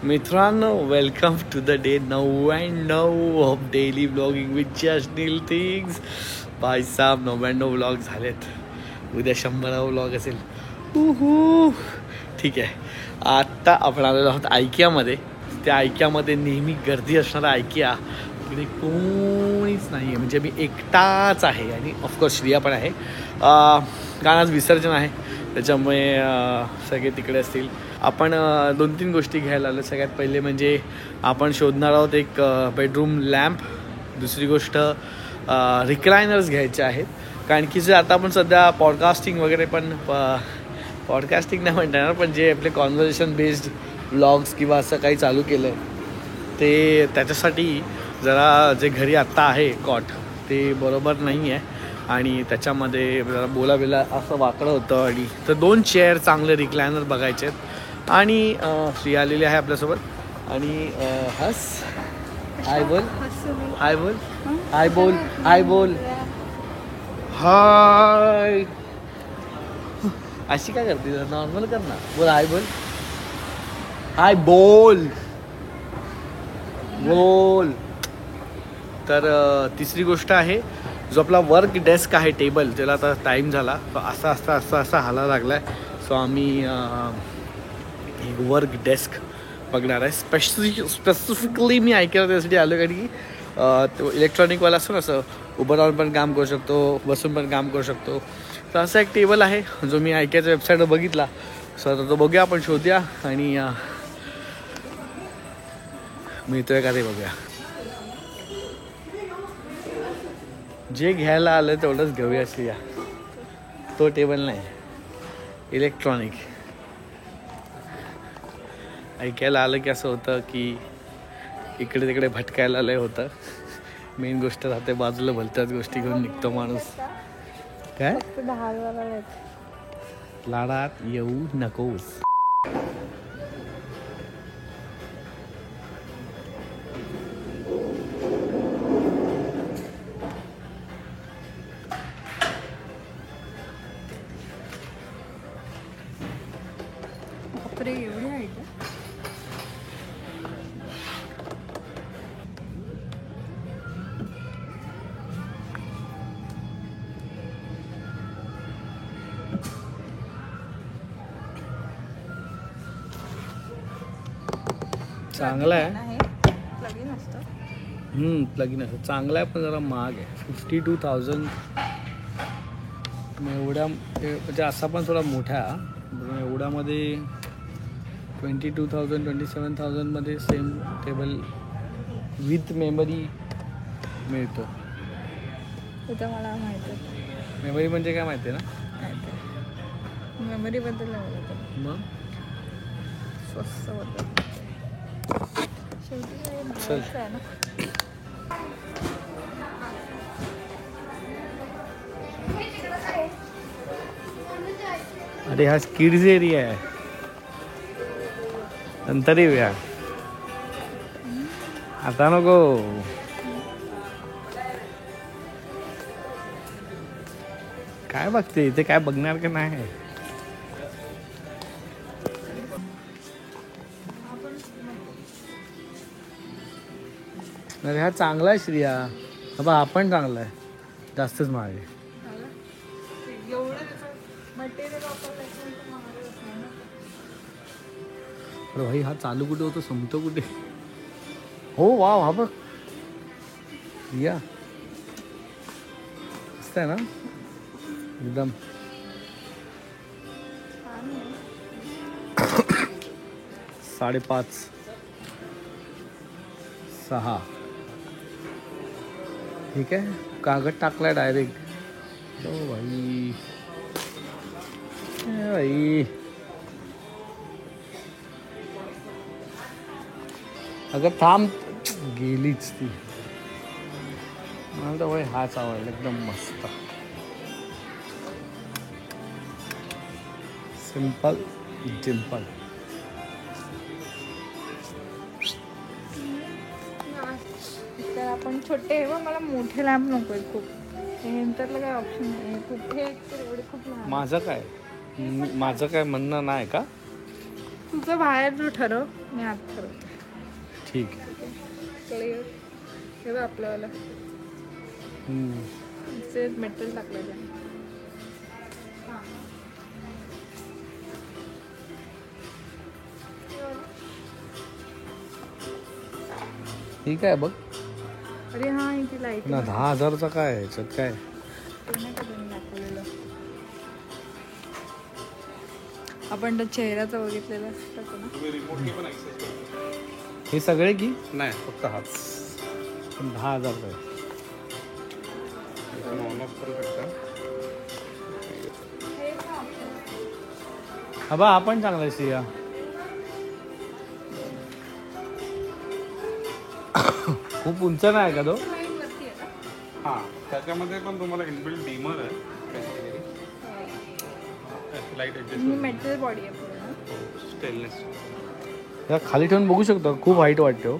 मित्रांनो, welcome to the day 99 of daily blogging with Jasneel things. भाई साहेब 99 व्लॉग झालेत. उद्या 100वा व्लॉग असेल. ठीक आहे. आत्ता आपण आलेलो आहोत आयकियामध्ये. त्या आयकियामध्ये नेहमी गर्दी असणारा आयकिया इकडे कोणीच नाही आहे, म्हणजे मी एकटाच आहे आणि ऑफकोर्स श्रिया पण आहे. कारण आज विसर्जन आहे त्याच्यामुळे सगळे तिकडे असतील. आपण 2-3 गोष्टी घ्यायला आलो. सगळ्यात पहिले म्हणजे आपण शोधणार आहोत एक बेडरूम लॅम्प. दुसरी गोष्ट रिक्लायनर्स घ्यायचे आहेत, कारण की जे आता आपण सध्या पॉडकास्टिंग वगैरे पण पॉडकास्टिंग नाही म्हणता येणार, पण जे आपले कॉन्व्हर्सेशन बेस्ड व्लॉग्स किंवा असं काही चालू केलं आहे ते त्याच्यासाठी जरा जे घरी आत्ता आहे कॉट ते बरोबर नाही आहे आणि त्याच्यामध्ये जरा बोला असं वाकडं होतं. आणि तर 2 चेअर चांगले रिक्लायनर बघायचे आहेत. आणि श्री आलेली आहे आपल्यासोबत. आणि हस हाय बोल हाय बोल हाय बोल हाय बोल हाय. अशी काय करते? नॉर्मल कर ना. बोल हाय बोल हाय बोल बोल. तर तिसरी गोष्ट आहे, जो आपला वर्क डेस्क आहे टेबल, त्याला आता टाईम झाला तो असा हाला लागला आहे. सो आम्ही एक वर्क डेस्क बघणार आहे. स्पेसिफिकली मी ऐकायला त्यासाठी आलो, कारण की तो इलेक्ट्रॉनिकवाला असतो ना, असं उभं राहून पण काम करू शकतो, बसून पण काम करू शकतो. तर असा एक टेबल आहे जो मी ऐकायच्या वेबसाईटवर बघितला. सो आता तो बघूया, आपण शोधूया आणि मिळतोय का ते बघूया. जे घ्यायला आलं तेवढंच घेऊया श्रिया. तो टेबल नाही, इलेक्ट्रॉनिक. ऐकायला आलं की असं होतं की इकडे तिकडे भटकायला आलं होतं. मेन गोष्ट राहते बाजूला भलत्याच गोष्टी घेऊन निघतो माणूस. काय लाडात येऊ नकोस. एवढी आहे का? चांगला आहे. प्लगिन असतं. प्लगिन असं चांगला आहे, पण जरा महाग आहे. 52,000. एवढ्या म्हणजे असा पण थोडा मोठा. एवढ्यामध्ये 22,000 27,000 सेम टेबल विथ मेमरी मिळतो. तर मला माहिती आहे. मेमरी म्हणजे काय माहिती आहे ना? मेमरीबद्दल मग स्वस्त बद्दल शेवटी चल. आहे ना. अरे हा किड्स एरिया आहे, नंतर येऊया, आता नको. काय बघते इथे? काय बघणार का नाही? अरे हा चांगला आहे श्रिया. बाबा हा पण चांगला आहे, जास्तच महाग आहे. अरे भाई हा चालू कुठे होतो, संपतो कुठे? हो वाव, हा बघ या मस्त आहे ना एकदम. 5.5 6. ठीक आहे. कागद टाकलाय डायरेक्ट. हो भाई भाई. अगं थांब, गेलीच ती. मला तर भाई हाच आवडला, एकदम मस्त. सिंपल डिम्पल. तर आपण छोटे व मला मोठे लॅम्प नको आहेत खूप. नंतरला काय ऑप्शन नाही. कुठे एवढे खूप लहान. माझं काय म्हणणं नाही का? तुझं बाहेर ठरव, मी आत ठरवते. ठीक आहे. क्लिअर. हे बघ आपल्यावाला मेटल टाकलं त्याने. ठीक आहे बघ अरे हा इथे लाईट ना. 10,000चा काय आहे याच्यात काय? आपण तर चेहऱ्याचा बघितलेला असतं ना. हे सगळे की नाही, फक्त हाच. पण 10,000 आहे. ऑन ऑफ करू शकता. हा आपण चांगला आहे सिया. खूप उंच नाही का तो? हां, त्याच्यामध्ये पण तुम्हाला इनबिल्ट डिमर आहे. लाईट ॲडजस्ट मेटल बॉडी आहे पूर्ण. स्टेनलेस. या खाली ठेवून बघू शकतो. खूप हाईट वाटते हो.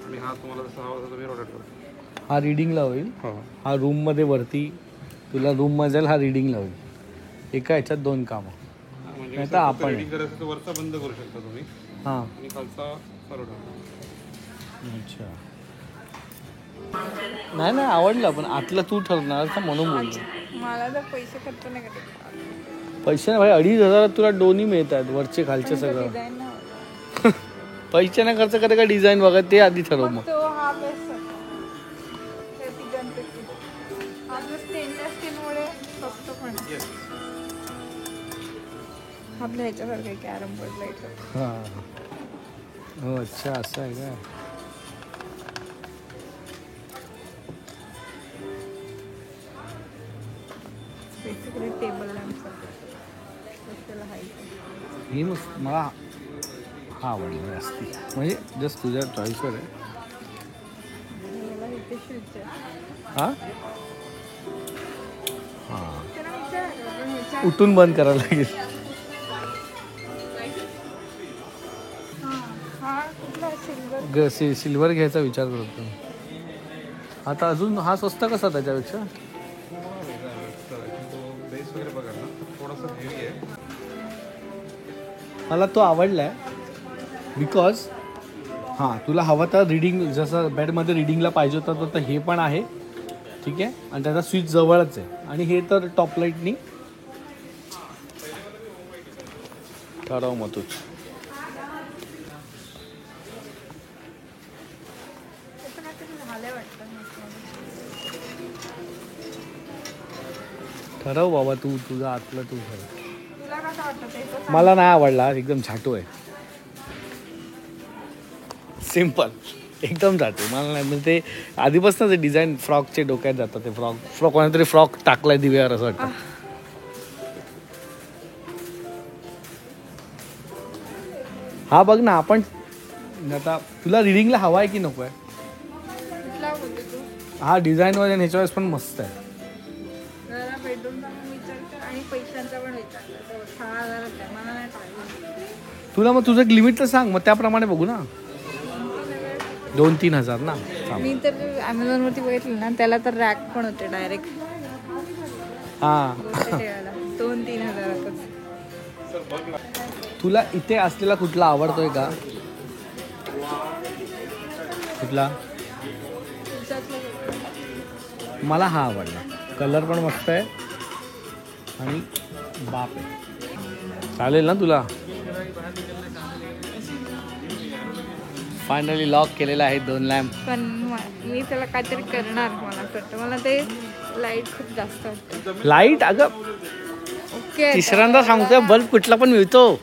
आणि हा तुम्हाला जसा हवा तसा तुम्ही रोटेट करतो. हा रिडिंगला होईल. हो. हा रूममध्ये वरती तुला रूममध्ये जाईल. हा रिडिंगला होईल. एका ह्याच्यात 2 कामं. म्हणजे नाही तर आपण रेडिंग करायचं तर वरचा बंद करू शकता तुम्ही हां. आणि खालचा चालू ठेवा. अच्छा. नाही आवडलं. पण आतलं तू ठरणार तर म्हणून बोलतो. मला तर पैसे खर्च नाही करायचे. पैसे नाही भाई. 2,500 तुला दोन्ही मिळतात. वरचे खालचे सगळं. डिझाईन नाही पैसे नाही खर्च करते का डिझाईन बघा ते आधी ठरव मग. तो हा बेस्ट हे तिघांपैकी. आपलं स्टेनलेस स्टीलमुळे स्वस्त पण आपल्या ह्याच्यासारखं कॅरम बोर्ड लाईट. हां. हो अच्छा असं आहे का? बेसिकली टेबल लॅम्प त्याला हाईट. ही मस्त. मला हा आवडला जास्ती. म्हणजे जस्ट तुझ्या चॉईसवर आहे. मला इथे स्विच आहे. हां हां. त्याला विचारायचं आपण ह्याच्या उठून बंद करायला लागेल. हा कुठला सिल्वर सिल्वर घ्यायचा विचार करतो. आता अजून हा स्वस्त कसा त्याच्यापेक्षा? तो बेस वगैरे बघा ना, थोडासा हेवी आहे. मला तो आवडला आहे बिकॉज हां तुला हवा तर रिडिंग जसं बेडमध्ये रिडिंगला पाहिजे होता तर हे पण आहे. ठीक आहे. आणि त्याचा स्विच जवळच आहे. आणि हे तर टॉप लाईटनी ठरव मग तूच. ठरव बाबा तू. तुझं आतलं तू ठरव. तुला कसं वाटतं ते? मला नाही आवडला. एकदम झाटू आहे. सिम्पल एकदम झाटू. मला नाही म्हणजे ते आधीपासून ते डिझाईन फ्रॉकचे डोक्यात जातात. ते फ्रॉक कोणातरी फ्रॉक टाकलाय दिव्यावर असं वाटतं. हा बघ ना. आपण आता तुला रिडिंगला हवा आहे की नको आहे? कुठला बोलते तू? हा डिझाईनवर आणि ह्याच्यावेळेस पण मस्त आहे. जरा बेडरूमचा पण विचारतो आणि पैशांचा पण विचारतो. 6,000 आहे. मला नाही पाहिजे. तुला मग तुझं लिमिट तर सांग. मग त्याप्रमाणे बघू ना. 2-3 हजार ना. मी तर ॲमेझॉनवरती बघितलं ना त्याला तर रॅक पण होते डायरेक्ट हां. ठेवायला. 2-3 हजारातच. तुला इथे असलेला कुठला आवडतोय का? कुठला? मला हा आवडला. कलर पण मस्त आहे आणि बाप आहे. चालेल ना तुला? फायनली लॉक केलेला आहे 2 लॅम्प. पण मी त्याला काहीतरी करणार. मला असं वाटतं. मला ते लाईट खूप जास्त वाटतं. लाईट अगं ओके तिसऱ्यांदा सांगतोय बल्ब कुठला पण मिळतो.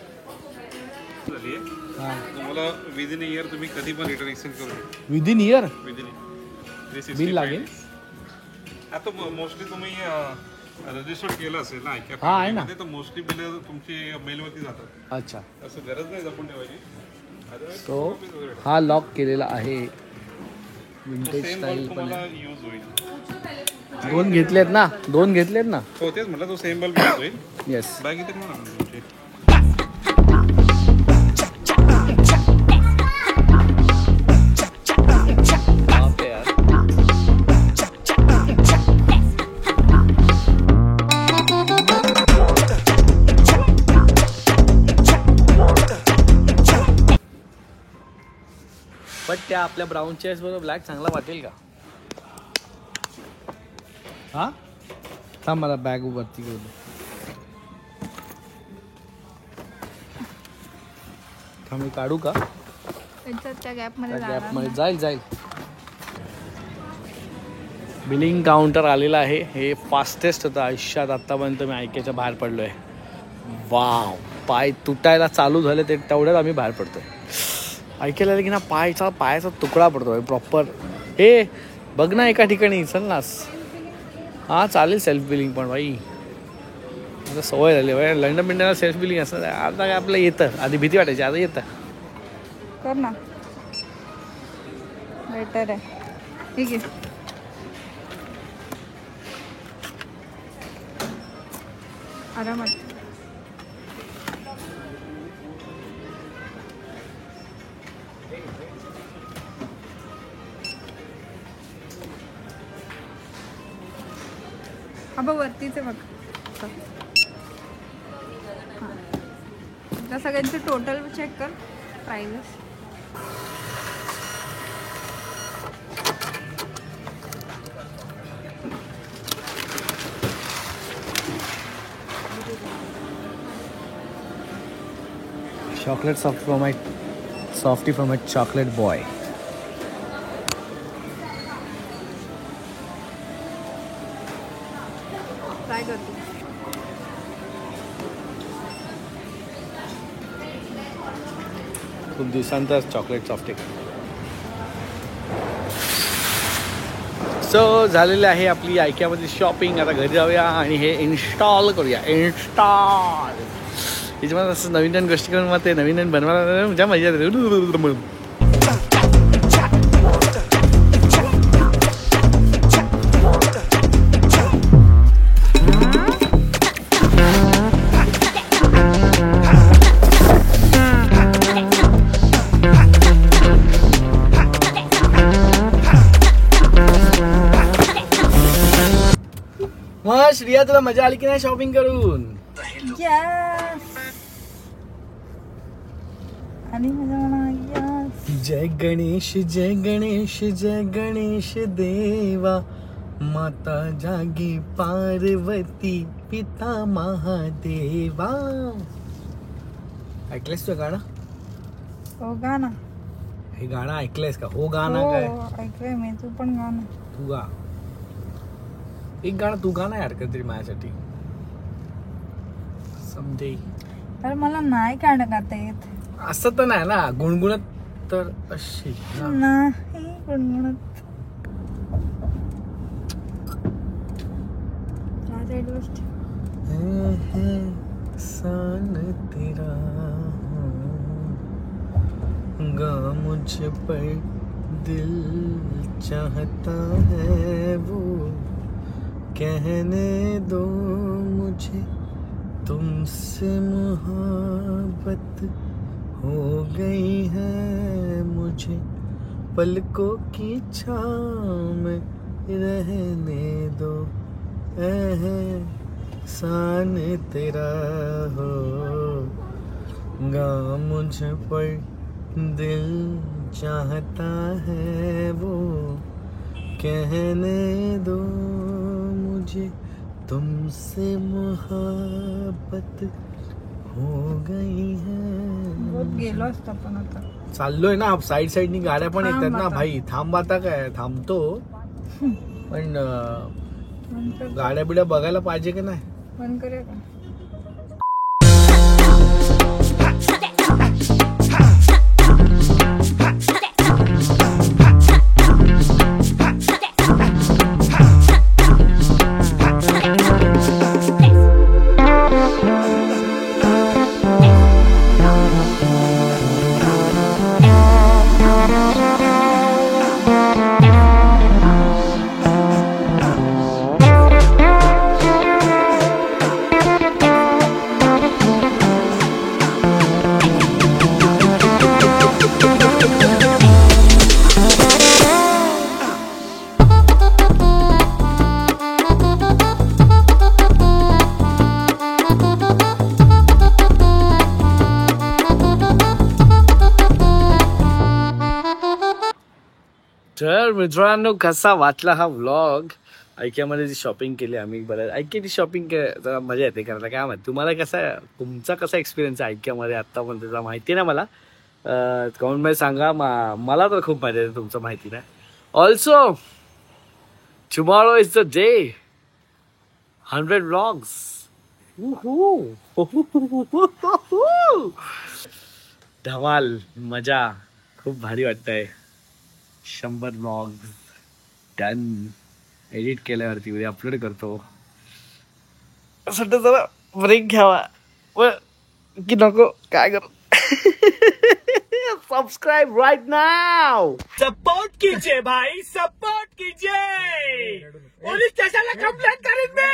तुम्हाला विदिन इयर तुम्ही कधी पण रिटर्न एक्सचेंज करू शकता. विदिन इयर विदिन बिल लागेल. आता मोस्टली तुम्ही रजिस्टर्ड केलं असेल ना IKEA हा, आहे ना. family मध्ये, तर मोस्टली बिल तुमची मेलवरती जातात. अच्छा. असं गरज नाही जपून ठेवायची. सो हा लॉक केलेला आहे. विंटेज सेम स्टाईल बल्ब पण तुम्हाला आहे. यूज होईल. 2 घेतलेत ना. 2 घेतलेत ना. हो तेच म्हटलं, तो सेम बल्ब यूज होईल. येस. बॅग इथे म्हणा तुमची. त्या आपल्या ब्राऊन चेअर्स बरोबर ब्लॅक चांगला वाटेल का? हा थांब मला बॅग वरती करू दे. थांब मी काढू का? त्या गॅपमध्ये गॅपमध्ये जाईल. बिलिंग काउंटर आलेलं आहे. हे फास्टेस्ट होतं आयुष्यात आत्तापर्यंत मी ऐकायच्या बाहेर पडलो आहे. वाव, पाय तुटायला चालू झाले ते तेवढ्यात आम्ही बाहेर पडतोय. ऐकायला आलं की ना पायाचा तुकडा पडतो प्रॉपर. हे बघ ना एका ठिकाणी चल नास. हां चालेल सेल्फ बिलिंग पण बाई आता सवय झाली बाई. लंडन बिंडनला सेल्फ बिलिंग असं आता काय आपलं येतं. आधी भीती वाटायची आता येतं. कर ना बेटर आहे. ठीक आहे आरामात. हा बघ वरतीच आहे बघ. हां सगळ्यांचं टोटल चेक कर price. Chocolate softy from my chocolate boy. Try करतो. खूप दिवसांतर चॉकलेट सॉफ्टी. सो झालेली आहे आपली आयकियामध्ये शॉपिंग. आता घरी जाऊया आणि हे इन्स्टॉल करूया. याच्यामध्ये असं नवीन नवीन गोष्टी करून मग ते नवीन नवीन बनवायला मजा येते. मग श्रिया तुला मजा आली की नाही शॉपिंग करून? आणि जय गणेश जय गणेश जय गणेश देवा. माता जागी पार्वती पिता महादेवा. ऐकलंस तू गाणं? हो गाणं. हे गाणं ऐकलंयस का? हो गाणं काय ऐकलंय मी. तू पण गाणं तू गा. एक गाणं तू गा ना यार कधीतरी माझ्यासाठी समजे. तर मला नाही गाणं गाता येत. असं तर नाही ना गुणगुणत तर अशी नाही गुणगुणत. सान तेरा गा मुझ पर दिल चाहता है वो कहने दो मुझे तुमसे मोहब्बत हो गई है मुझे पलकों की छाँव में रहने दो एहसान तेरा हो गा मुझ पर दिल चाहता है वो कहने दो मुझे तुमसे मोहब्बत हो गई है. गेलो असतो पण आता चाललोय ना साईड साईडनी गाड्या पण येतात ना थांब आता. भाई. थांब आता काय थांबतो पण गाड्या बिड्या बघायला पाहिजे की नाही. बंद करूया का? तर मित्रांनो कसा वाटला हा व्लॉग. आयकियामध्ये जी शॉपिंग केली आम्ही बरं. आयकियाची शॉपिंग जरा मजा येते करायला. काय माहिती तुम्हाला तुमचा कसा एक्सपिरियन्स आहे आयकियामध्ये आत्तापर्यंतचा माहिती ना मला कमेंटमध्ये सांगा. मला तर खूप माहिती आहे तुमचं माहिती नाही. Also tomorrow is the day 100 vlogs. धमाल मजा खूप भारी वाटतंय. 100 व्लॉग्स डन. एडिट केल्यावरती उद्या अपलोड करतो. असं वाटतं जरा ब्रेक घ्यावा व की नको काय करू. Subscribe right now. सपोर्ट कीजिए भाई, सपोर्ट कीजिए. पुलिस स्टेशन ला कंप्लेंट करेन मी.